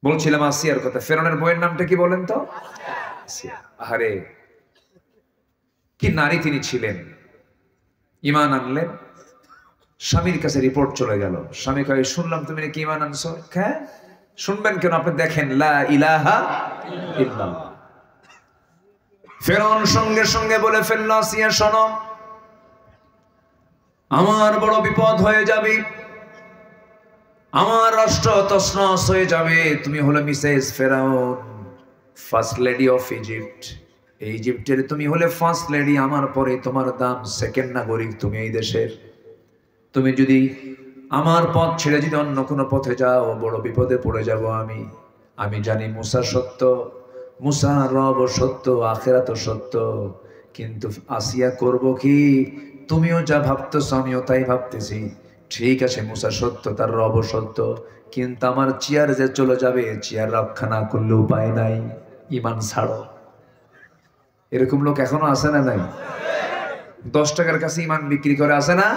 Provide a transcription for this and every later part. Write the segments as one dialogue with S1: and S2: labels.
S1: বলছিলাম আসিয়ার কথা। ফেরাউনের বইয়ের নামটা কি বলেন তো? আসিয়া। আহারে কি নারী তিনি ছিলেন। ঈমান আনলেন, স্বামীর কাছে রিপোর্ট চলে গেল। স্বামী কয়, শুনলাম তুমি নাকি ঈমান আনছো। হ্যাঁ, শুনবেন কেন? আপনি দেখেন, লা ইলাহা ইল্লাল্লাহ। ফেরাউন সঙ্গে সঙ্গে বলে ফেলল, আসিয়া শোনো, আমার বড় বিপদ হয়ে যাবে, আমার রাষ্ট্র তছনছ হয়ে যাবে। তুমি হলো মিসেস ফেরাউন, ফার্স্ট লেডি অফ ইজিপ্ট। ইজিপ্টের তুমি হলে ফার্স্ট লেডি, আমার পরে তোমার দাম সেকেন্ড নাগরিক তুমি এই দেশের। তুমি যদি আমার পথ ছেড়ে যদি অন্য কোনো পথে যাও, বড় বিপদে পড়ে যাব আমি। আমি জানি মুসা সত্য, মুসা রব সত্য, আখিরাত সত্য, কিন্তু আসিয়া করব কি? তুমিও যা ভাবতেছো আমিও তাই ভাবতেছি। ঠিক আছে, মুসা সত্য, তার রব সত্য, কিন্তু আমার চেয়ার যে চলে যাবে, চেয়ার রক্ষা না করলে উপায় নাই, ঈমান ছাড়ো। এরকম লোক এখনো আছে না নাই? 10 টাকার কাছে ঈমান বিক্রি করে, আছে না?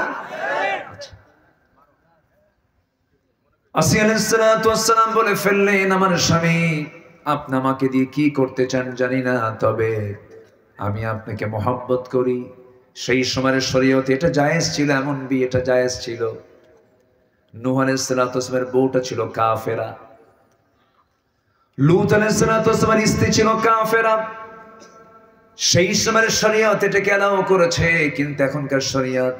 S1: আসিয়া আলাইহিস সালাতু ওয়াস সালাম বলে ফেললেন, আমার স্বামী, আপনি আমাকে দিয়ে কি করতে চান জানি না, তবে আমি আপনাকে মহব্বত করি। সেই সময়ের শরীয়তে এটা জায়েজ ছিল, এমন বিয়েটা জায়েজ ছিল। নূহ আলাইহিস সালাতু ওয়াস সালামের বউটা ছিল কাফেরা, লূত আলাইহিস সালাতু ওয়াস সালামের স্ত্রী ছিল কাফেরা। সেই সময়ের শরীয়ত এটাকে অ্যালাউ করেছে, কিন্তু এখনকার শরীয়ত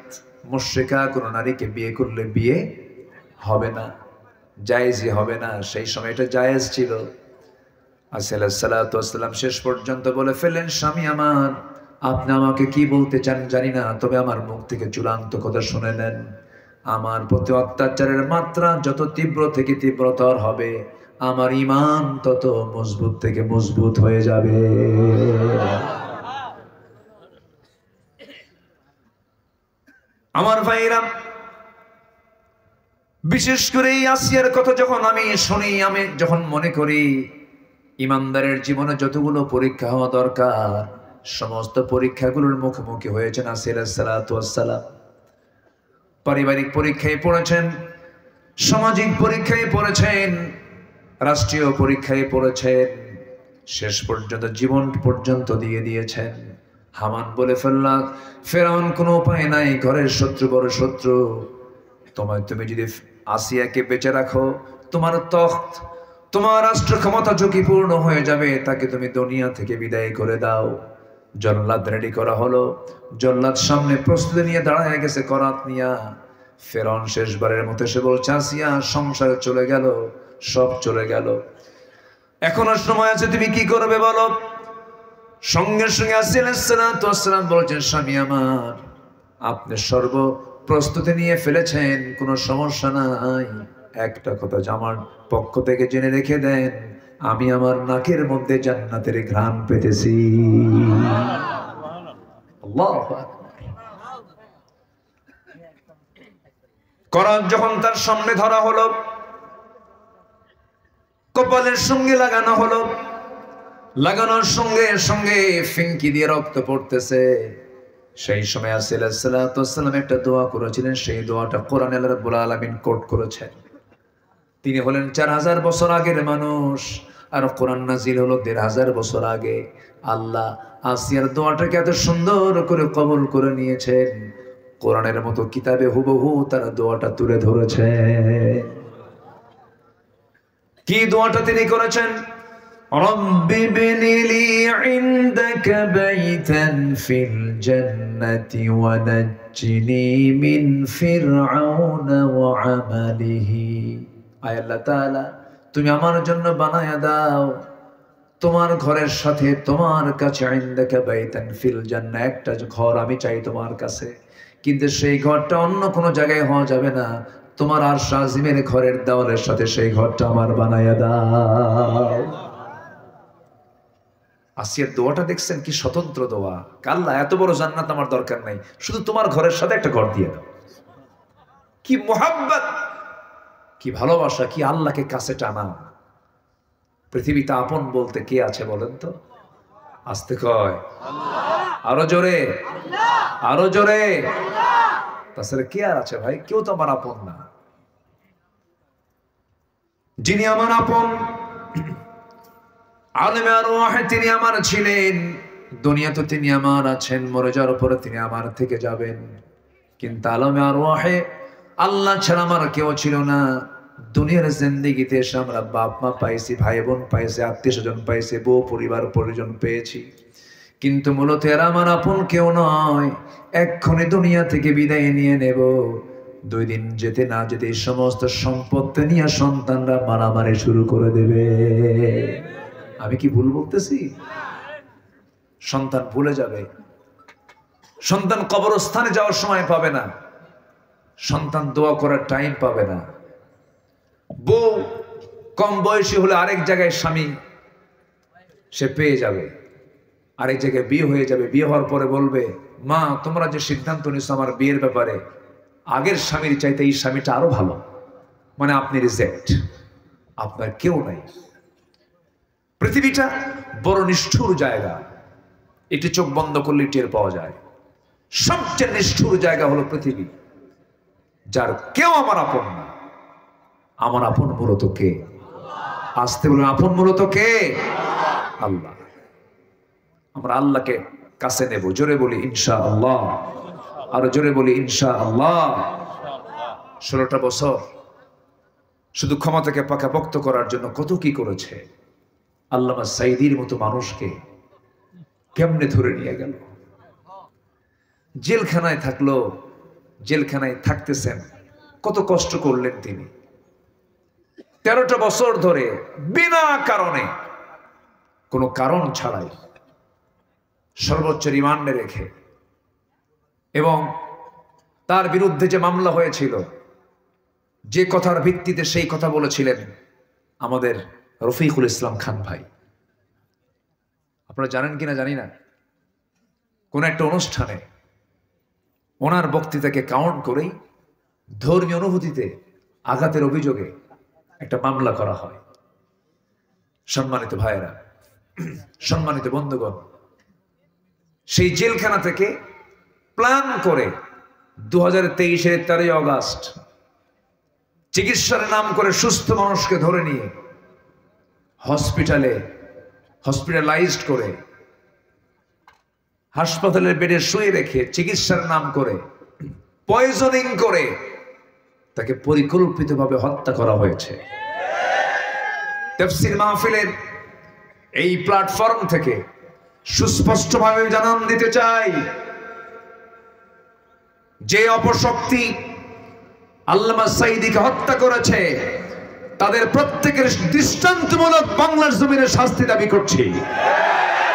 S1: মুশরিকা কোনো নারীকে বিয়ে করলে বিয়ে হবে না, জায়েজই হবে না। সেই সময় এটা জায়েজ ছিল। আসিয়া আলাইহিস সালাতু ওয়াস সালাম শেষ পর্যন্ত বলে ফেললেন, স্বামী আমার, আপনি আমাকে কি বলতে চান জানি না, তবে আমার মুখ থেকে চূড়ান্ত কথা শুনে নেন। আমার প্রতি অত্যাচারের মাত্রা যত তীব্র থেকে তীব্রতর হবে, আমার ঈমান তত মজবুত থেকে মজবুত হয়ে যাবে। আমার ভাইরা, বিশেষ করে এই আসিয়ার কথা যখন আমি শুনি, আমি যখন মনে করি ইমানদারের জীবনে যতগুলো পরীক্ষা হওয়া দরকার, সমস্ত পরীক্ষাগুলোর মুখোমুখি হয়েছেন আসিয়া আলাইহিস সালাতু ওয়াস সালাম। পারিবারিক পরীক্ষায় পড়েছেন, সামাজিক পরীক্ষায় পড়েছেন, রাষ্ট্রীয় পরীক্ষায় পড়েছেন, শেষ পর্যন্ত জীবন পর্যন্ত দিয়ে দিয়েছেন। হামান বলে ফেলল, ফেরাউন কোনো উপায় নাই, ঘরের শত্রু বড় শত্রু। তুমি যদি আসিয়াকে বেঁচে রাখো, তোমার তখ্ত, তোমার রাষ্ট্র ক্ষমতা ঝুঁকিপূর্ণ হয়ে যাবে, তাকে তুমি দুনিয়া থেকে বিদায় করে দাও। জল্লাদ রেডি করা হলো, জল্লাদ সামনে প্রস্তুতি নিয়ে দাঁড়ায় গেছে করাত নিয়া। ফেরাউন শেষবারের মতো সে বলছে, আসিয়া, সংসারে চলে গেল, সব চলে গেল, এখনো সময় আছে, তুমি কি করবে বলো? সঙ্গে সঙ্গে আসিয়া আলাইহিস সালাতু ওয়াস সালাম বলছেন, স্বামী আমার, আপনি সর্ব প্রস্তুতি নিয়ে ফেলেছেন, কোনো সমস্যা নাই। একটা কথা আমার পক্ষ থেকে জেনে রেখে দেন, আমি আমার নাকের মধ্যে জান্নাতের ঘ্রাণ পেতেছি। আল্লাহু আকবার। করাত যখন তার সামনে ধরা হলো, কপালের সঙ্গে লাগানো হলো, লাগানোর সঙ্গে সঙ্গে ফিনকি দিয়ে রক্ত পড়তেছে। সেই সময় আসিয়া আলাইহিস সালাতু ওয়াস সালাম একটা দোয়া করেছিলেন, সেই দোয়াটা কোরআনে আল্লাহ রাব্বুল আলামিন কোট করেছেন। তিনি হলেন 4000 বছর আগের মানুষ, আর কোরআন নাজিল হলো 1500 বছর আগে। আল্লাহ আসিয়ার দোয়াটাকে এত সুন্দর করে কবুল করে নিয়েছেন, কোরআনের মতো কিতাবে হুবহু তারা দোয়াটা তুলে ধরেছে। কি দোয়াটা তিনি করেছেন? রব্বি বিনিলি ইনদাকা বাইতান ফিল জান্নাতি ওয়া নাজ্জিনি মিন ফিরআউনা ওয়া আমালিহি। আয় আল্লাহ তাআলা, তুমি আমার জন্য বানায়া দাও তোমার ঘরের সাথে, তোমার কাছে ইনদাকা বাইতান ফিল জান্নাহ, একটা ঘর আমি চাই তোমার কাছে, কিন্তু সেই ঘরটা অন্য কোনো জায়গায় হওয়া যাবে না, তোমার আরশ আজিমের ঘরের দেওয়ালের সাথে সেই ঘরটা আমার বানায়া দাও। আসিয়ার দোয়াটা দেখছেন কি স্বতন্ত্র দোয়া। আল্লাহ, এত বড় জান্নাত আমার দরকার নাই, শুধু তোমার ঘরের সাথে একটা ঘর দিয়ে দাও। কি মুহাব্বত, কি ভালোবাসা, কি আল্লাহকে কাছে টানা। পৃথিবীতে আপন বলতে কে আছে বলেন তো? আস্তে কয় আল্লাহ, আরো জোরে আল্লাহ, আরো জোরে আল্লাহ। তাছাড়া কে আর আছে ভাই? কেউ তো আমার আপন না। যিনি আমার আপন আলেমে আরওয়াহে তিনি আমার ছিলেন, দুনিয়াতে তিনি আমার আছেন, মরে যাওয়ার পরে তিনি আমার থেকে যাবেন। কিন্তু আলেমে আরওয়াহে আল্লাহ ছাড়া আমার কেউ ছিল না। দুনিয়ার জিন্দেগিতে এসে আমরা বাপ মা পাইছি, ভাই বোন পাইছি, আত্মীয় স্বজন পাইছি, বউ পরিবার পরিজন পেয়েছি, কিন্তু মূলত এরা আমার আপন কেউ নয়। এক্ষণে দুনিয়া থেকে বিদায় নিয়ে নেব, 2 দিন যেতে না যেতে এই সমস্ত সম্পত্তি নিয়ে সন্তানরা মারামারি শুরু করে দেবে। আমি কি ভুল বলতেছি? সন্তান ভুলে যাবে, সন্তান কবরস্থানে যাওয়ার সময় পাবে না, সন্তান দোয়া করার টাইম পাবে না। বউ কম বয়সী হলে আরেক জায়গায় স্বামী সে পেয়ে যাবে, আরেক জায়গায় বিয়ে হয়ে যাবে। বিয়ে হওয়ার পরে বলবে, মা তোমরা যে সিদ্ধান্ত নিছো আমার বিয়ের ব্যাপারে, আগের স্বামীর চাইতে এই স্বামীটা আরো ভালো, মানে আপনি রিজেক্ট, আপনার কেউ নাই। পৃথিবীটা বড় নিষ্ঠুর জায়গা, এটি চোখ বন্ধ করলে টের পাওয়া যায়। সবচেয়ে নিষ্ঠুর জায়গা হলো পৃথিবী, যার কেউ আমার আপন না। আমার আপন মূলত কে? আসতে বলুন, আপন মূলত কে? আল্লাহ। আমরা আল্লাহকে কাছে নেব, জোরে বলি ইনশাআল্লাহ, আরো জোরে বলি ইনশাআল্লাহ। 16টা বছর শুধু ক্ষমতাকে পাকাপোক্ত করার জন্য কত কি করেছে। আল্লামা সাইদির মতো মানুষকে কেমনে ধরে নিয়ে গেল, জেলখানায় থাকলো, জেলখানায় থাকতেছেন, কত কষ্ট করলেন তিনি। 13টা বছর ধরে বিনা কারণে, কোনো কারণ ছাড়াই সর্বোচ্চ রিমান্ডে রেখে, এবং তার বিরুদ্ধে যে মামলা হয়েছিল, যে কথার ভিত্তিতে সেই কথা বলেছিলেন আমাদের রফিকুল ইসলাম খান ভাই, আপনারা জানেন কিনা জানি না, কোন একটা অনুষ্ঠানে ওনার বক্তৃতাকে কাউন্ট করেই ধর্মীয় অনুভূতিতে আঘাতের অভিযোগে একটা মামলা করা হয়। সম্মানিত ভাইয়েরা, সম্মানিত বন্ধুগণ, সেই জেলখানা থেকে প্ল্যান করে 2023-এর 13 অগস্ট চিকিৎসার নাম করে সুস্থ মানুষকে ধরে নিয়ে হসপিটালাইজড করে হাসপাতালের বেডে শুয়ে রেখে চিকিৎসার নাম করে পয়জনিং করে তাকে পরিকল্পিতভাবে হত্যা করা হয়েছে। তাফসীর মাহফিলের এই প্ল্যাটফর্ম থেকে সুস্পষ্টভাবে জানান দিতে চাই, যে অপশক্তি আল্লামা সাইদিকে হত্যা করেছে তাদের প্রত্যেকের দৃষ্টান্তমূলক বাংলার জমিনে শাস্তি দাবি করছি।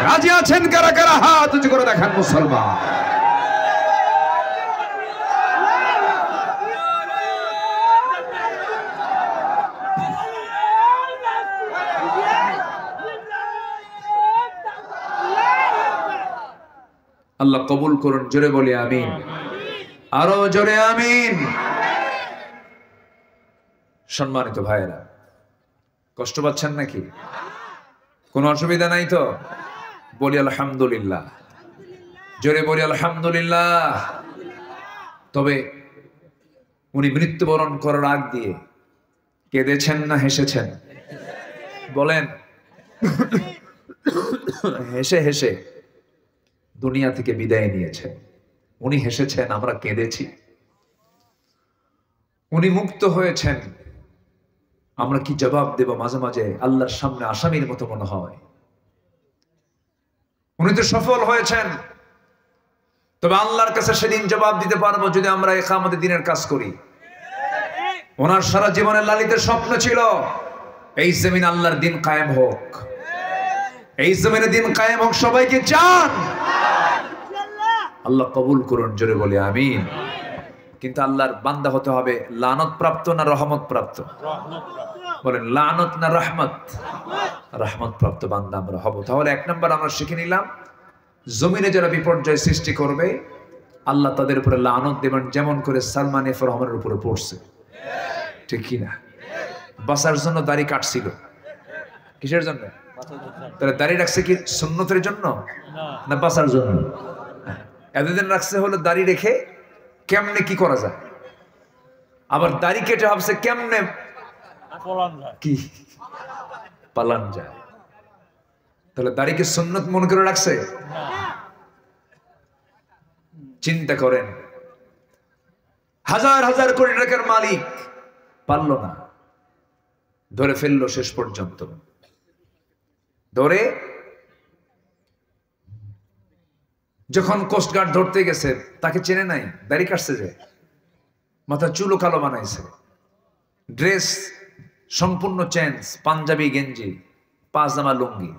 S1: রাজি আছেন কারা কারা? হাত উঁচু করে দেখান মুসলমান। আল্লাহ কবুল করুন, জোরে বলি আমিন, আরো জোরে আমিন। সম্মানিত ভাইয়েরা, কষ্ট পাচ্ছেন নাকি? কোনো অসুবিধা নাই তো? বলি আলহামদুলিল্লাহ, জোরে বলি আলহামদুলিল্লাহ। তবে উনি মৃত্যুবরণ করার আগ দিয়ে কেঁদেছেন না হেসেছেন? বলেন। হেসে হেসে দুনিয়া থেকে বিদায় নিয়েছেন। উনি হেসেছেন, আমরা কেঁদেছি। উনি মুক্ত হয়েছেন, আমরা কি জবাব দেব? মাঝে মাঝে আল্লাহর সামনে আসামির মতো মনে হয়। উনি তো সফল হয়েছেন, তবে আল্লাহর কাছে সেদিন জবাব দিতে পারবো যদি আমরা ইকামতে দ্বীনের কাজ করি। ওনার সারা জীবনের লালিত স্বপ্ন ছিল এই জমিনে আল্লাহর দ্বীন কায়েম হোক, এই জমিনে দ্বীন কায়েম হোক। সবাইকে চান? আল্লাহ কবুল করুন, জোরে বলি আমিন। কিন্তু আল্লাহর বান্দা হতে হবে লানত প্রাপ্ত না রহমত প্রাপ্ত? বলেন, লানত না রহমত? রহমত প্রাপ্ত বান্দা আমরা হব। তাহলে 1 নম্বর আমরা শিখে নিলাম, জমিনে যারা বিপর্যয় সৃষ্টি করবে আল্লাহ তাদের উপরে লানত দেবেন, যেমন করে সালমান এফ রহমানের উপরে পড়ছে। ঠিক কি না? বাঁচার জন্য দাড়ি কাটছিল, কিসের জন্য? তাহলে দাড়ি রাখছে কি সুন্নতের জন্য না বাঁচার জন্য? এতদিন রাখছে হলো দাড়ি রেখে কেমনে কি করা যায়, আবার দাড়ি কেটে ভাবছে কেমনে কি পালান যায়। তাহলে দাড়িকে সুন্নত মনে করে রাখছে? চিন্তা করেন, হাজার হাজার কোটি টাকার মালিক পারল না, ধরে ফেললো শেষ পর্যন্ত। ধরে যখন কোস্টগার্ড ধরতে গেছে, তাকে চেনে নাই, দাড়ি কাটছে, যে মাথার চুলও কালো বানাইছে, ড্রেস সম্পূর্ণ চেঞ্জ, পাঞ্জাবি গেঞ্জি, পাজামা লুঙ্গি,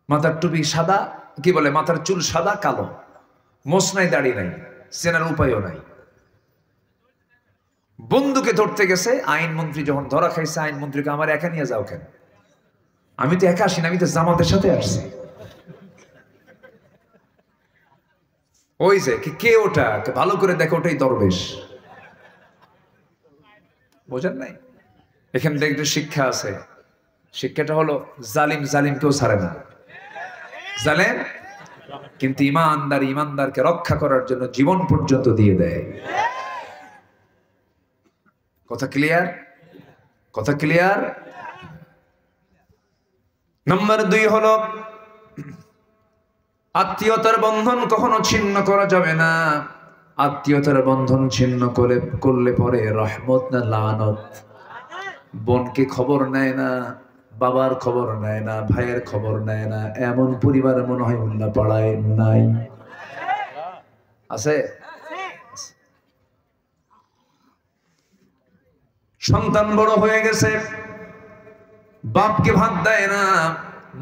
S1: মাথার টুপি সাদা, কি বলে, মাথার চুল সাদা কালো, মোছ নাই, দাড়ি নাই, চেনার উপায়ও নাই। বন্ধুকে ধরতে গেছে, আইনমন্ত্রী যখন ধরা খাইছে, আইনমন্ত্রীকে আমার একা নিয়ে যাও কেন? আমি তো একা আসি না, আমি তো জামাতের সাথে আসছি। ওই যে কে ওটা, ভালো করে দেখো, ওটাই দরবেশ। বোঝেন নাই? এখান থেকে একটা শিক্ষা আছে, শিক্ষাটা হলো জালিম জালিমকেও ছাড়ে না। জালেম কিন্তু ইমানদার ইমানদারকে রক্ষা করার জন্য জীবন পর্যন্ত দিয়ে দেয়। কথা ক্লিয়ার? কথা ক্লিয়ার? নাম্বার 2 হলো আত্মীয়তার বন্ধন কখনো ছিন্ন করা যাবে না। আত্মীয়তার বন্ধন ছিন্ন করলে পরে রহমত না লানত। বোনকে খবর নেয় না, বাবার খবর নেয় না, ভাইয়ের খবর নেয় না, এমন পরিবার মনে হয় উল্লা পাড়ায় নাই? আছে? সন্তান বড় হয়ে গেছে, বাপকে ভাত দেয় না,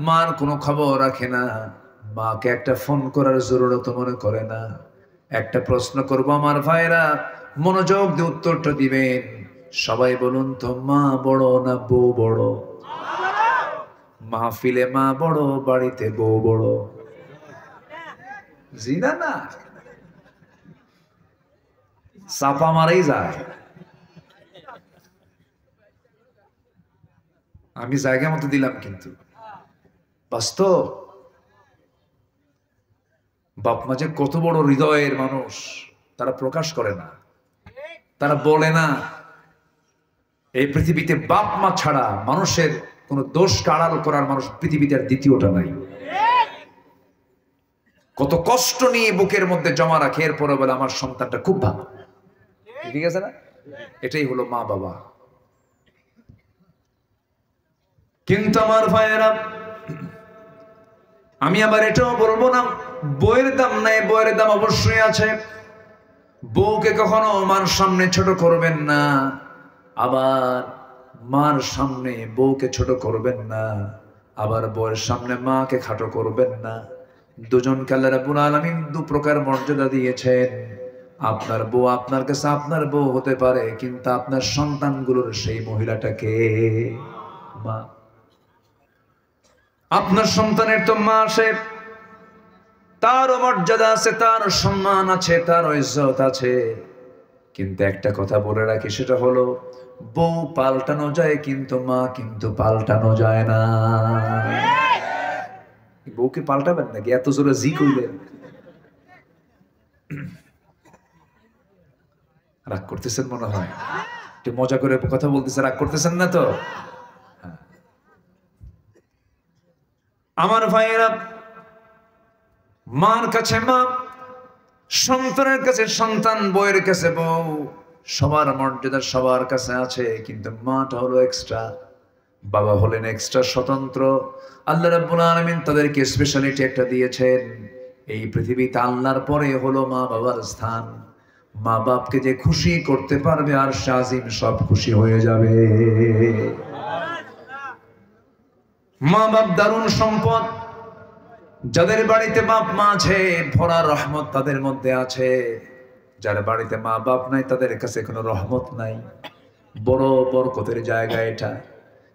S1: মার কোনো খবর রাখে না, মাকে একটা ফোন করার জরুরত মনে করে না। একটা প্রশ্ন করবো আমার ভাইরা, মনোযোগ দিয়ে উত্তরটা দিবেন। সবাই বলুন তো, মা বড় না বউ বড়? মাহফিলে মা বড়, বাড়িতে বউ বড়? জি না? না, চাপা মারাই যায়। আমি জায়গা মতো দিলাম, কিন্তু বাস্তব বাপ মা যে কত বড় হৃদয়ের মানুষ, তারা প্রকাশ করে না, তারা বলে না। এই পৃথিবীতে বাপ মা ছাড়া মানুষের কোন দোষ আড়াল করার মানুষ পৃথিবীতে আর দ্বিতীয়টা নাই। কত কষ্ট নিয়ে বুকের মধ্যে জমা রাখে, এরপরে বলে আমার সন্তানটা খুব ভালো। ঠিক আছে না? এটাই হলো মা বাবা। কিন্তু আমার ভাইয়েরা, আমি আবার এটাও বলবো না বইয়ের দাম নাই, বইয়ের দাম অবশ্যই আছে। বউকে কখনো মার সামনে ছোট করবেন না, আবার মার সামনে বউকে ছোট করবেন না, আবার বউয়ের সামনে মাকে খাটো করবেন না। দুজনকে আল্লাহ রাব্বুল আলামিন 2 প্রকার মর্যাদা দিয়েছেন। আপনার বউ আপনার কাছে আপনার বউ হতে পারে, কিন্তু আপনার সন্তানগুলোর সেই মহিলাটাকে মা। আপনার সন্তানের তো মা আছে, তারও মর্যাদা আছে, তার সম্মান আছে, তার ইজ্জত আছে। কিন্তু একটা কথা বলে রাখি, সেটা হলো বউ পাল্টানো যায়, কিন্তু মা কিন্তু পাল্টানো যায় না। বউকে পাল্টাবেন নাকি? এত জোরে জি কইলেন, রাগ করতেছেন মনে হয়, একটু মজা করে কথা বলতেছে, রাগ করতেছেন না তো? আমার ভাইয়েরা, মার কাছে মা, সন্তানের কাছে সন্তান, বউয়ের কাছে বউ, সবার মর্যাদা সবার কাছে আছে, কিন্তু মাটা হলো এক্সট্রা, বাবা হলেন এক্সট্রা, স্বতন্ত্র। আল্লাহ রাব্বুল আলামিন তাদেরকে স্পেশালিটি একটা দিয়েছেন। এই পৃথিবীতে আল্লাহর পরে হলো মা বাবার স্থান। মা বাপকে যে খুশি করতে পারবে, আর শাজিম সব খুশি হয়ে যাবে। মা বাপ দারুণ সম্পদ। যাদের বাড়িতে বাপ মা আছে, ভরা রহমত তাদের মধ্যে আছে। যার বাড়িতে মা বাপ নাই, তাদের কাছে কোনো রহমত নাই। বড় বরকতের জায়গা এটা।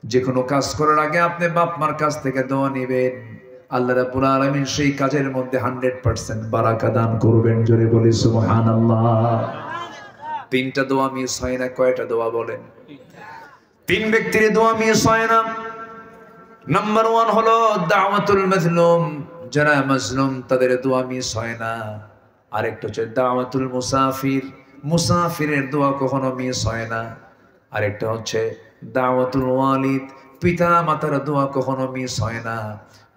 S1: যে কোনো কাজ করার আগে আপনি বাপ মার কাছ থেকে দোয়া নেবেন, আল্লাহ রাব্বুল আলামিন সেই কাজের মধ্যে 100% বারাকা দান করবেন। জোরে বলি সুবহানাল্লাহ। 3টা দোয়া মিস হয় না। কয়টা দোয়া বলেন? 3 ব্যক্তির দোয়া মিস হয় না। নাম্বার 1 হলো দাওয়াতুল মাজলুম, যারা মাজলুম তাদের দোয়া মিস হয় না। আরেকটা হচ্ছে দাওয়াতুল মুসাফির, মুসাফিরের দোয়া কখনো মিস হয় না। আরেকটা হচ্ছে দাওয়াতুল ওয়ালিদ, পিতা মাতার দোয়া কখনো মিস হয় না।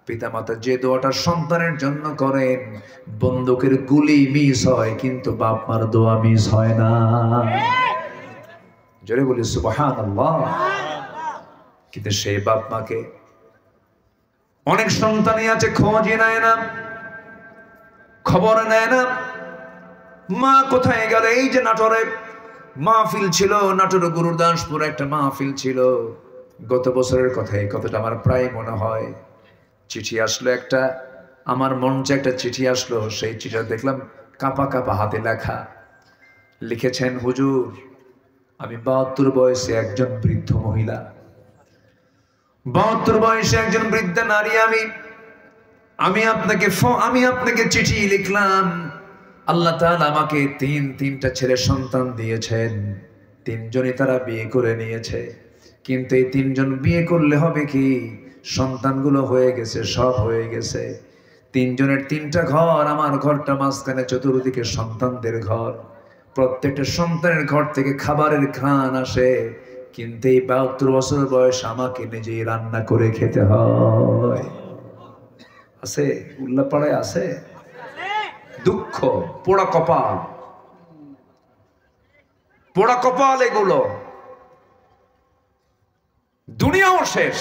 S1: পিতা মাতা যে দোয়াটা সন্তানের জন্য করেন, বন্দুকের গুলি মিস হয় কিন্তু বাপ মার দোয়া মিস হয় না। জোরে বলি সুবহানাল্লাহ। কিন্তু সেই বাপ মাকে অনেক সন্তানই আছে খোঁজই নেয় না, খবর নেয় না। মা কোথায় গেল? এই যে নাটোরে মাহফিল ছিল, নাটোরে গুরুদাসপুরে একটা মাহফিল ছিল গত বছরের কথা, এই কথাটা আমার প্রায় মনে হয়। চিঠি আসলো একটা, আমার মঞ্চে একটা চিঠি আসলো। সেই চিঠিটা দেখলাম কাপা কাপা হাতে লেখা। লিখেছেন, হুজুর আমি 72 বয়সে একজন বৃদ্ধ মহিলা, 72 বয়সে একজন বৃদ্ধা নারী। আমি আপনাকে চিঠি লিখলাম। আল্লাহ তাআলা আমাকে তিনটা ছেলে সন্তান দিয়েছেন। তিনজনই তারা বিয়ে করে নিয়েছে, কিন্তু এই তিনজন বিয়ে করলে হবে কি? সন্তানগুলো হয়ে গেছে, সব হয়ে গেছে। তিনজনের তিনটা ঘর, আমার ঘরটা মাঝখানে, চতুর্দিকে সন্তানদের ঘর। প্রত্যেকটা সন্তানের ঘর থেকে খাবারের ঘ্রাণ আসে, কিন্তু এই 72 বছর বয়স আমাকে নিজেই রান্না করে খেতে হয়। আছে উল্লাপাড়ায় আছে দুঃখ, পোড়া কপাল, পোড়া কপাল। এগুলো দুনিয়াও শেষ,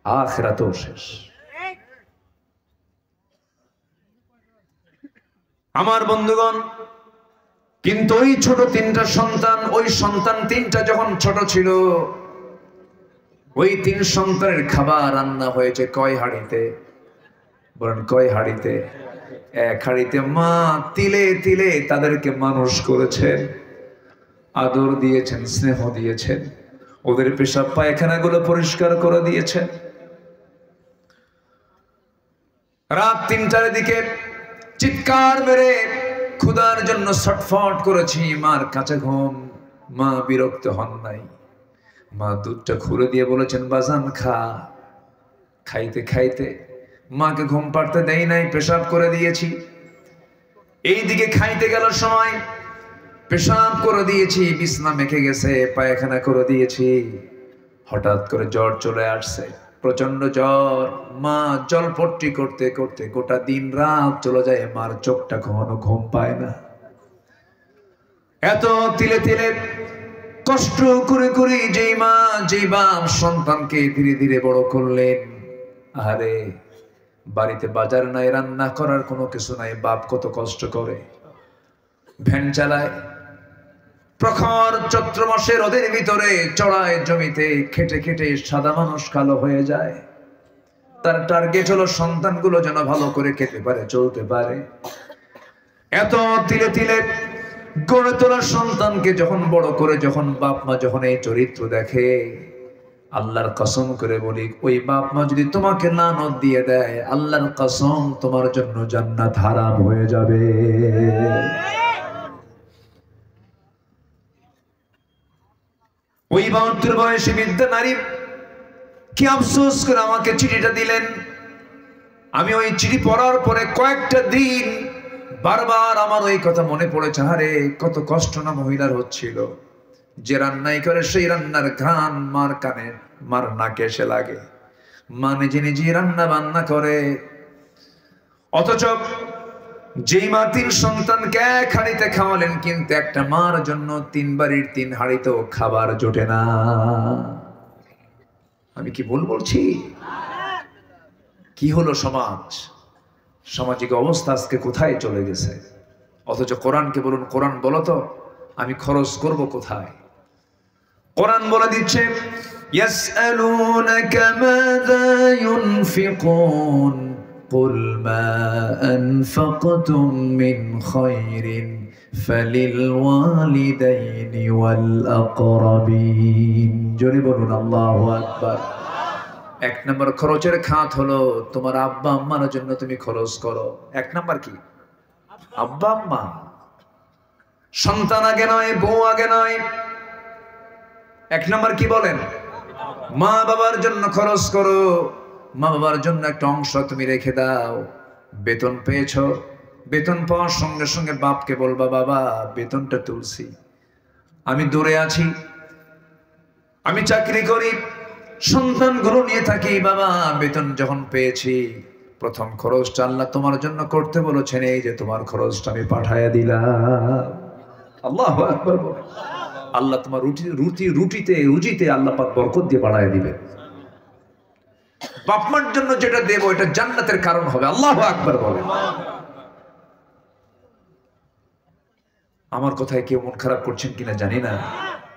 S1: আখিরাতেও শেষ। আমার বন্ধুগণ, কিন্তু ওই ছোট তিনটা সন্তান, ওই সন্তান তিনটা যখন ছোট ছিল, ওই তিন সন্তানের খাবার রান্না হয়েছে কয় হাঁড়িতে? বলেন কয় হাঁড়িতে? এক হাঁড়িতে। মা তিলে তিলে তাদেরকে মানুষ করেছেন, আদর দিয়েছেন, স্নেহ দিয়েছেন, ওদের পেশাব পায়খানাগুলো পরিষ্কার করে দিয়েছেন। রাত 3টার দিকে চিৎকার মেরে ক্ষুধার জন্য ছটফট করেছি, মার কাছে ঘুম। মা বিরক্ত হন নাই, মা দুধটা খুলে দিয়ে বলেছেন, বাজান খা। খাইতে খাইতে মাকে ঘুম পাড়তে দেই নাই, পেশাব করে দিয়েছি। এইদিকে খাইতে গেল সময় পেশাব করে দিয়েছি, বিছনা মেখে গেছে, পায়খানা করে দিয়েছি। হঠাৎ করে জ্বর চলে আসছে, প্রচন্ড জ্বর। মা জলপট্টি করতে করতে গোটা দিন রাত চলে যায়, মার চোখটা কখনো ঘুম পায় না। এত তিলে তিলে কষ্ট করে করে যেই মা যেই বাপ সন্তানকে ধীরে ধীরে বড় করলেন, আরে বাড়িতে বাজার নাই, রান্না করার কোনো কিছু নাই, বাপ কত কষ্ট করে। ভ্যান চালায়, প্রখর চৈত্র মাসে রোদের ভিতরে চড়ায় জমিতে খেটে খেটে সাদা মানুষ কালো হয়ে যায়। তার টার্গেট হলো সন্তানগুলো যেন ভালো করে খেতে পারে, চলতে পারে। এত তিলে তিলে গড়ে তোলা সন্তানকে যখন বড় করে, যখন বাপ মা যখন এই চরিত্র দেখে, আল্লাহর কসম করে বলি, ওই বাপ মা যদি তোমাকে লানত দিয়ে দেয়, আল্লাহর কসম তোমার জন্য জান্নাত হারাম হয়ে যাবে। ওই 72 বয়সী বৃদ্ধা নারী কি আফসোস করে আমাকে চিঠিটা দিলেন। আমি ওই চিঠি পড়ার পরে কয়েকটা দিন বারবার আমার ওই কথা মনে পড়েছে। আরে কত কষ্ট না মহিলার হচ্ছিল, যে রান্নাই করে সেই রান্নার ঘ্রাণ মার কানে, মার নাকে এসে লাগে। মা নিজে নিজে রান্না বান্না করে, অথচ যেই মা 3 সন্তানকে এক হাঁড়িতে খাওয়ালেন, কিন্তু একটা মার জন্য 3 বাড়ির 3 হাঁড়িতেও খাবার জোটে না। আমি কি ভুল বলছি? কি হলো সমাজ? সামাজিক অবস্থা আজকে কোথায় চলে গেছে? অথচ কোরআনকে বলুন, কোরআন বলো তো আমি খরচ করব কোথায়? কোরআন বলে দিচ্ছে, ইয়াসআলুনাকা মাযা ইউনফিকুন কুল মা আনফাকতুম মিন খায়রিন ফালিল ওয়ালিদাইনি ওয়াল আকরাবিন। জোরে বলুন আল্লাহু আকবার। 1 নম্বর খরচের খাত হলো তোমার আব্বা আম্মার জন্য তুমি খরচ করো। 1 নম্বর কি? আব্বা আম্মা। সন্তান আগে নয়, বউ আগে নয়। 1 নম্বর কি বলেন? মা বাবার জন্য খরচ করো। মা বাবার জন্য একটা অংশ তুমি রেখে দাও। বেতন পেয়েছো, বেতন পাওয়ার সঙ্গে সঙ্গে বাপকে বলবা, বাবা বেতনটা তুলছি, আমি দূরে আছি, আমি চাকরি করি, সন্তানগুলো নিয়ে থাকি, বাবা বেতন যখন পেয়েছি প্রথম খরচটা আল্লাহ তোমার জন্য করতে বলেছেন, এই যে তোমার খরচটা আমি পাঠায়া দিলাম। আল্লাহু আকবার বলে। আল্লাহ তোমার রুজিতে আল্লাহ পাক বরকত দিয়ে বাড়ায় দিবে। বাপ মার জন্য যেটা দেব এটা জান্নাতের কারণ হবে। আল্লাহু আকবার বলে। আমার কথায় কেউ মন খারাপ করছেন কিনা জানি না,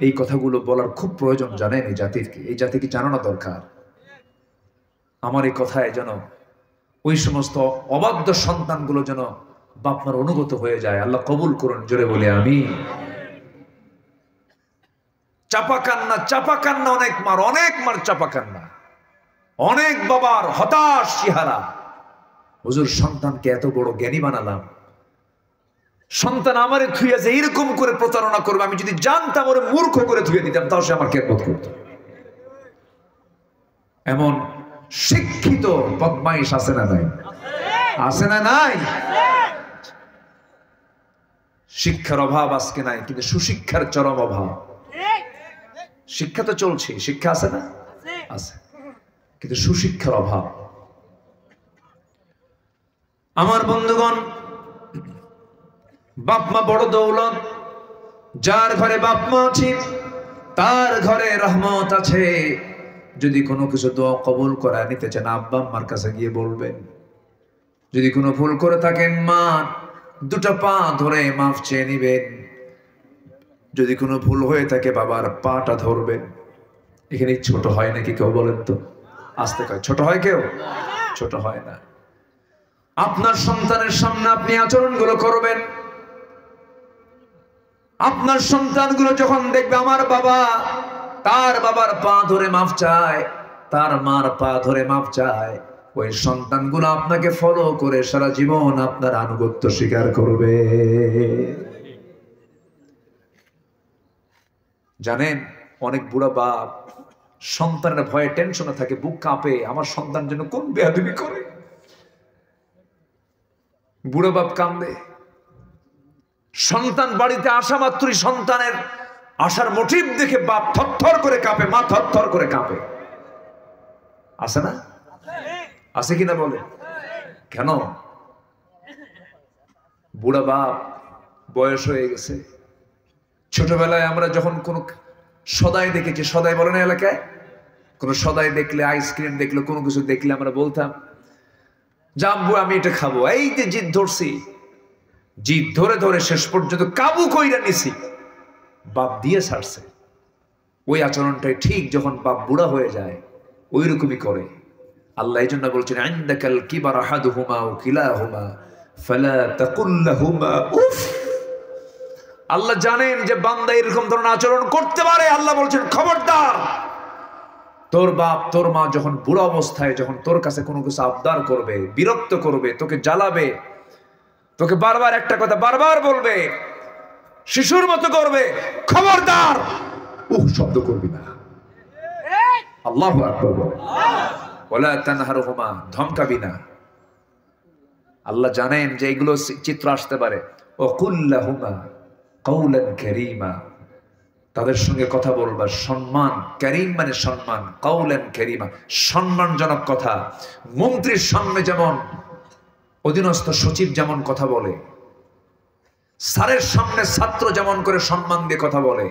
S1: এই কথাগুলো বলার খুব প্রয়োজন, জানেন এই জাতিকে জানানো দরকার। আমার এই কথায় যেন ওই সমস্ত অবাধ্য সন্তানগুলো যেন বাপমার অনুগত হয়ে যায়। আল্লাহ কবুল করুন, জোরে বলে আমি। চাপা কান্না, অনেক মার চাপা কান্না, অনেক বাবার হতাশ চেহারা। হুজুর সন্তানকে এত বড় জ্ঞানী বানালাম, সন্তান আমারে থুইয়া যে এরকম করে প্রতারণা করবে, আমি যদি জানতাম ওরে মূর্খ করে থুয়ে দিতাম তাও সে আমার খেদমত করত। এমন শিক্ষিত বদমাইশ আছে না নাই? আছে না নাই? শিক্ষার অভাব আজকে নাই, কিন্তু সুশিক্ষার চরম অভাব। শিক্ষা তো চলছে, শিক্ষা আছে না? আছে, কিন্তু সুশিক্ষার অভাব। আমার বন্ধুগণ, বাপমা বড় দৌলত। যার ঘরে বাপমা আছে তার ঘরে রহমত আছে। যদি কোনো কিছু দোয়া কবুল করা নিতে চান, আব্বা আম্মার কাছে গিয়ে বলবেন। যদি কোনো ভুল করে থাকেন, মা দুটো পা ধরে মাফ চেয়ে নিবেন। যদি কোনো ভুল হয়ে থাকে, বাবার পাটা ধরবেন। এখানে ছোট হয় নাকি কেউ বলেন তো? আসতে কয় ছোট হয় কেউ? ছোট হয় না। আপনার সন্তানের সামনে আপনি আচরণগুলো করবেন। আপনার সন্তানগুলো যখন দেখবে আমার বাবা তার বাবার পা ধরে মাফ চায়, তার মার পা ধরে মাফ চায়, ওই সন্তানগুলো আপনাকে ফলো করে সারা জীবন আপনার আনুগত্য স্বীকার করবে। জানেন, অনেক বুড়া বাপ সন্তানের ভয়ে টেনশনে থাকে, বুক কাঁপে, আমার সন্তান যেন কোন বেয়াদবি করে। বুড়া বাপ কান্দে। সন্তান বাড়িতে আসা মাত্রই সন্তানের আসার মোটিভ দেখে বাপ থরথর করে কাঁপে, মা থরথর করে কাঁপে। আছে না? আছে কিনা বলে? কেন? বুড়া বাপ বয়স হয়ে গেছে। ছোটবেলায় আমরা যখন কোন সদাই দেখেছি, সদাই বলে না এলাকায়, কোন সদাই দেখলে, আইসক্রিম দেখলে, কোনো কিছু দেখলে আমরা বলতাম, জাম্বু আমি এটা খাবো। এই যে জিদ ধরছি, জিদ ধরে ধরে শেষ পর্যন্ত কাবু কইরা নিছি, বাপ দিয়ে ছাড়ছে। ওই আচরণটাই ঠিক যখন বাপ বুড়া হয়ে যায় ওই রকমই করে। আল্লাহ এই জন্য বলছেন, ইনদাকাল কিবার আহাদুহুমা ওয়া কিলাহুমা ফালা তাকুল লাহুমা উফ। আল্লাহ জানেন যে বান্দা এরকম ধরনের আচরণ করতে পারে। আল্লাহ বলছেন, খবরদার, তোর বাপ তোর মা যখন বুড়া অবস্থায় যখন তোর কাছে কোনো কিছু আবদার করবে, বিরক্ত করবে, তোকে জ্বালাবে, তোকে বারবার একটা কথা বারবার বলবে, শিশুর মতো করবে, খবরদার শব্দ করবি না। আল্লাহু আকবার বলে। ওয়ালা তানহারহুমা, ধমকাবি না। আল্লাহ জানেন যে এগুলো চিত্র আসতে পারে। ওয়াকুল লাহুমা কাওলান কারীমা, তাদের সঙ্গে কথা বলবা সম্মান। কারীম মানে সম্মান, কাওলান কারীমা সম্মানজনক কথা। মন্ত্রীর সামনে যেমন অধীনস্থ সচিব যেমন কথা বলে, স্যারের সামনে ছাত্র যেমন করে সম্মান দিয়ে কথা বলে,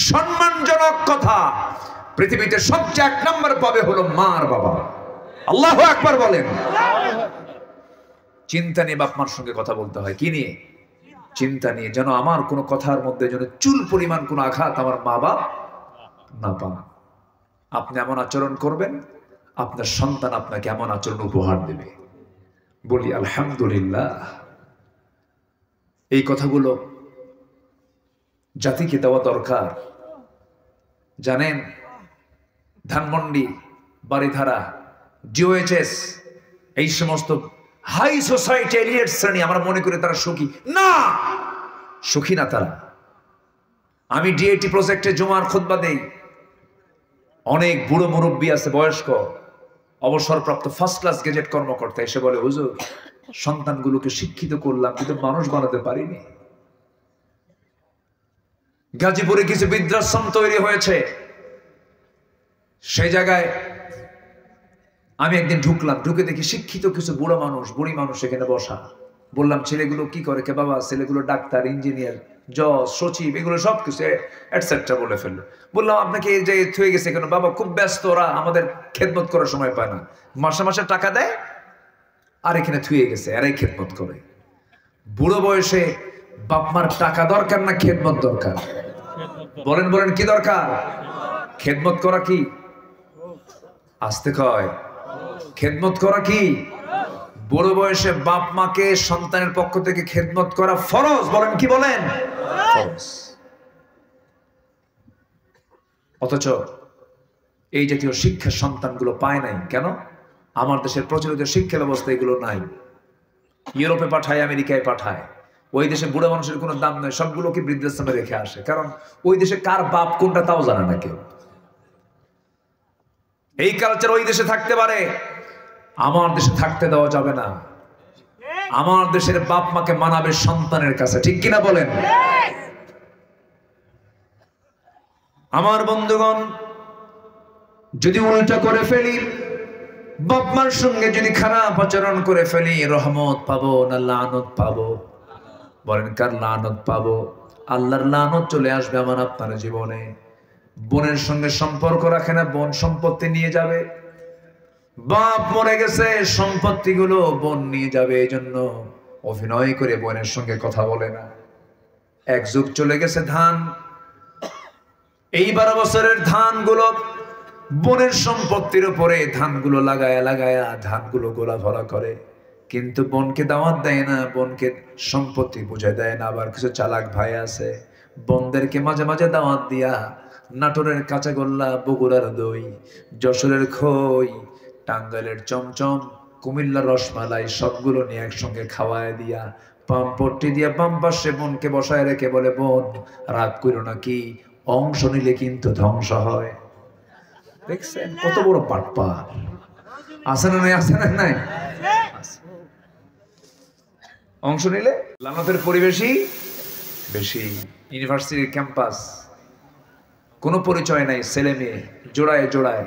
S1: সম্মানজনক কথা পৃথিবীতে সবচেয়ে এক নম্বর পাবে হলো মার বাবা। আল্লাহু আকবার বলেন। চিন্তা নিয়ে বাপ মার সঙ্গে কথা বলতে হয়। কি নিয়ে? চিন্তা নিয়ে, যেন আমার কোনো কথার মধ্যে যেন চুল পরিমাণ কোনো আঘাত আমার মা বাপ না পান। আপনি এমন আচরণ করবেন, আপনার সন্তান আপনাকে এমন আচরণ উপহার দেবে। বলি আলহামদুলিল্লাহ। এই কথাগুলো জাতিকে দেওয়া দরকার। জানেন, ধানমন্ডি, বারিধারা, ডিওএইচএস, এই সমস্ত হাই সোসাইটি এলিয়েট শ্রেণী আমরা মনে করি তারা সুখী। না, সুখী না তারা। আমি ডিএটি প্রজেক্টে জুমার খুতবা দেই। অনেক বুড়ো মুরব্বী আছে, বয়স্ক, অবসরপ্রাপ্ত ফার্স্ট ক্লাস গেজেট কর্মকর্তা, এসে বলে, হুজুর সন্তানগুলোকে শিক্ষিত করলাম কিন্তু মানুষ বানাতে পারিনি। গাজীপুরে কিছু বৃদ্ধাশ্রম তৈরি হয়েছে, সেই জায়গায় আমি একদিন ঢুকলাম, ঢুকে দেখি শিক্ষিত কিছু বুড়ো মানুষ, বুড়ি মানুষ এখানে বসা। বললাম ছেলেগুলো কি করে? কে বাবা, ছেলেগুলো ডাক্তার, ইঞ্জিনিয়ার, জজ, সচিব, এগুলো সব কিছু এটসেট্রা বলে ফেললো। বললাম আপনাকে এই যে থুয়ে গেছে কেন? বাবা খুব ব্যস্ত, ওরা আমাদের খেদমত করার সময় পায় না, মাসে মাসে টাকা দেয় আর এখানে থুয়ে গেছে, এরাই খেদমত করে। বুড়ো বয়সে বাপ মার টাকা দরকার না খেদমত দরকার? বলেন বলেন কি দরকার? খেদমত করা কি? আসতে কয়, খেদমত করা কি? বুড়ো বয়সে বাপ মাকে সন্তানের পক্ষ থেকে খেদমত করা ফরজ। বলেন কি বলেন? ফরজ। অথচ এই জাতীয় শিক্ষা সন্তানগুলো পায় নাই কেন? আমার দেশের প্রচলিত শিক্ষা ব্যবস্থা এগুলো নাই। ইউরোপে পাঠায়, আমেরিকায় পাঠায়, ওই দেশে বুড়ো মানুষের কোনো দাম নয়, সবগুলোকে বৃদ্ধাশ্রমে রেখে আসে। কারণ ওই দেশে কার বাপ কোনটা তাও জানে না কেউ। এই কালচার ওই দেশে থাকতে পারে, আমার দেশে থাকতে দেওয়া যাবে না। আমার দেশের বাপ মাকে মানাবে সন্তানের কাছে, ঠিক কিনা বলেন? আমার বন্ধুগণ, যদি উল্টা করে ফেলি, বাপ মার সঙ্গে যদি খারাপ আচরণ করে ফেলি, রহমত পাবো না লানত পাবো? বলেন কার লানত পাবো? আল্লাহর লানত চলে আসবে আমার আপনার জীবনে। বোনের সঙ্গে সম্পর্ক রাখে না, বোন সম্পত্তি নিয়ে যাবে। বাপ মরে গেছে, সম্পত্তি গুলো বোন নিয়ে যাবে। এই জন্য অভিনয় করে বোনের সঙ্গে কথা বলে না। এক যুগ চলে গেছে, ধান, এই 12 বছরের ধানগুলো বোনের সম্পত্তির উপরে ধানগুলো লাগায়া লাগায়া ধানগুলো গোলা ভরা করে, কিন্তু বোনকে দাওয়াত দেয় না, বোনকে সম্পত্তি বুঝে দেয় না। আবার কিছু চালাক ভাই আছে, বোনদেরকে মাঝে মাঝে দাওয়াত দিয়া নাটোরের কাঁচাগোল্লা, বগুড়ার দই, যশোরের খই, টাঙ্গাইলের চমচম, কুমিল্লার রসমালাই সবগুলো নিয়ে একসঙ্গে খাওয়ায় দিয়া পাম্পট্টি দিয়া বাম পাশে বোনকে বসায় রেখে বলে, বোন রাগ করো না, কি অংশ নিলে কিন্তু ধ্বংস হয়। দেখছেন কত বড় পাটপার? আছে না নাই? আছে না নাই? অংশ নিলে লানতের পরিবেশই বেশি। ইউনিভার্সিটির ক্যাম্পাস, কোনো পরিচয় নাই, ছেলে মেয়ে জোড়ায় জোড়ায়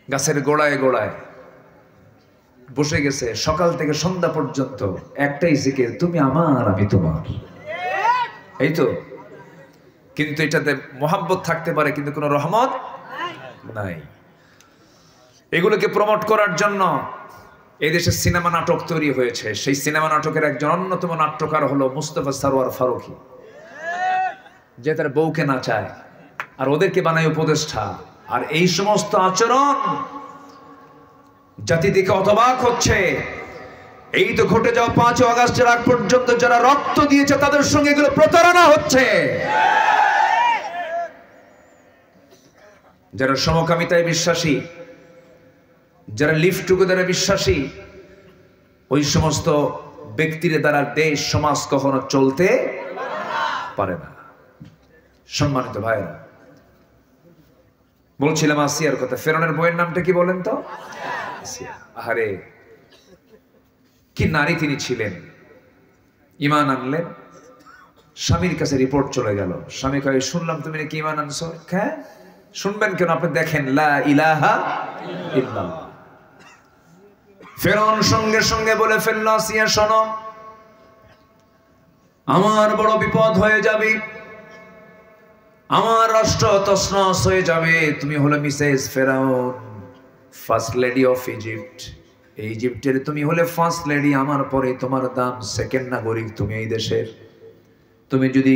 S1: গাছের গোড়ায় গোড়ায় বসে গেছে, সকাল থেকে সন্ধ্যা পর্যন্ত একটাই জিকির, তুমি আমার আমি তোমার। এই তো, কিন্তু এটাতে মোহাব্বত থাকতে পারে, কিন্তু কোনো রহমত নাই। এগুলোকে প্রমোট করার জন্য এদেশে সিনেমা নাটক তৈরি হয়েছে। সেই সিনেমা নাটকের একজন অন্যতম নাট্যকার হলো মুস্তাফা সরওয়ার ফারুকী, যে তার বউকে নাচায় আর ওদেরকে বানায় উপদেষ্টা। আর এই সমস্ত আচরণ জাতি দেখে হতবাক হচ্ছে। এই তো ঘটে যাওয়া 5 আগস্টের আগ পর্যন্ত যারা রক্ত দিয়েছে তাদের সঙ্গে এগুলো প্রতারণা হচ্ছে। যারা সমকামিতায় বিশ্বাসী, যারা লিভ টুগেদারে বিশ্বাসী, ওই সমস্ত ব্যক্তির দ্বারা দেশ সমাজ কখনো চলতে পারে না। সম্মানিত ভাইরা, বলছিলাম আসিয়ার কথা। ফেরাউনের বইয়ের নামটা কি বলেন তো? আসিয়া। আরে কি নারী তিনি ছিলেন! ঈমান আনলেন, স্বামীর কাছে রিপোর্ট চলে গেল। স্বামী কয়, শুনলাম তুমি নাকি ঈমান আনছো। হ্যাঁ, শুনবেন কেন? আপনি দেখেন, লা ইলাহা ইল্লাল্লাহ। ফেরাউন সঙ্গে সঙ্গে বলে ফেলল, আসিয়া শোনো, আমার বড় বিপদ হয়ে যাবে, আমার রাষ্ট্র তছনছ হয়ে যাবে। তুমি হলো মিসেস ফেরাউন, ফার্স্ট লেডি অফ ইজিপ্ট। ইজিপ্টের তুমি হলে ফার্স্ট লেডি, আমার পরে তোমার দাম সেকেন্ড নাগরিক তুমি এই দেশের। তুমি যদি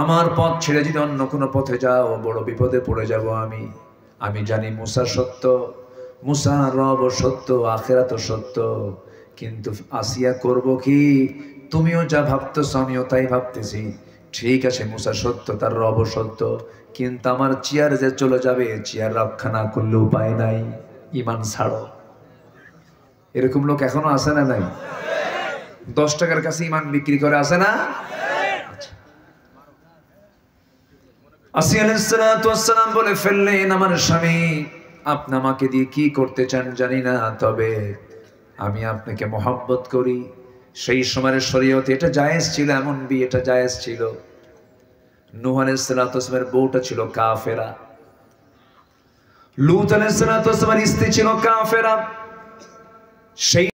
S1: আমার পথ ছেড়ে যদি অন্য কোনো পথে যাও, বড় বিপদে পড়ে যাব আমি। আমি জানি মুসা সত্য, মুসা রব সত্য, আখিরাত সত্য, কিন্তু আসিয়া করব কি? তুমিও যা ভাবতেছ আমিও তাই ভাবতেছি। ঠিক আছে, মুসা সত্য, তার রব সত্য, কিন্তু আমার চেয়ার যে চলে যাবে, চেয়ার রক্ষা না করলে উপায় নাই, ঈমান ছাড়ো। এরকম লোক এখনো আছে না নাই? 10 টাকার কাছে ঈমান বিক্রি করে, আছে না? আসিয়া আলাইহিস সালাতু ওয়াস সালাম বলে ফেললেন, আমার স্বামী, আপনি আমাকে দিয়ে কি করতে চান জানি না, তবে আমি আপনাকে মহব্বত করি। সেই সময়ের শরীয়তে এটা জায়েজ ছিল, এমন বিয়েটা জায়েজ ছিল। নূহ আলাইহিস সালাতু ওয়াস সালামের বউটা ছিল কাফেরা। লূত আলাইহিস সালাতু ওয়াস সালামের স্ত্রী ছিল কাফেরা। সেই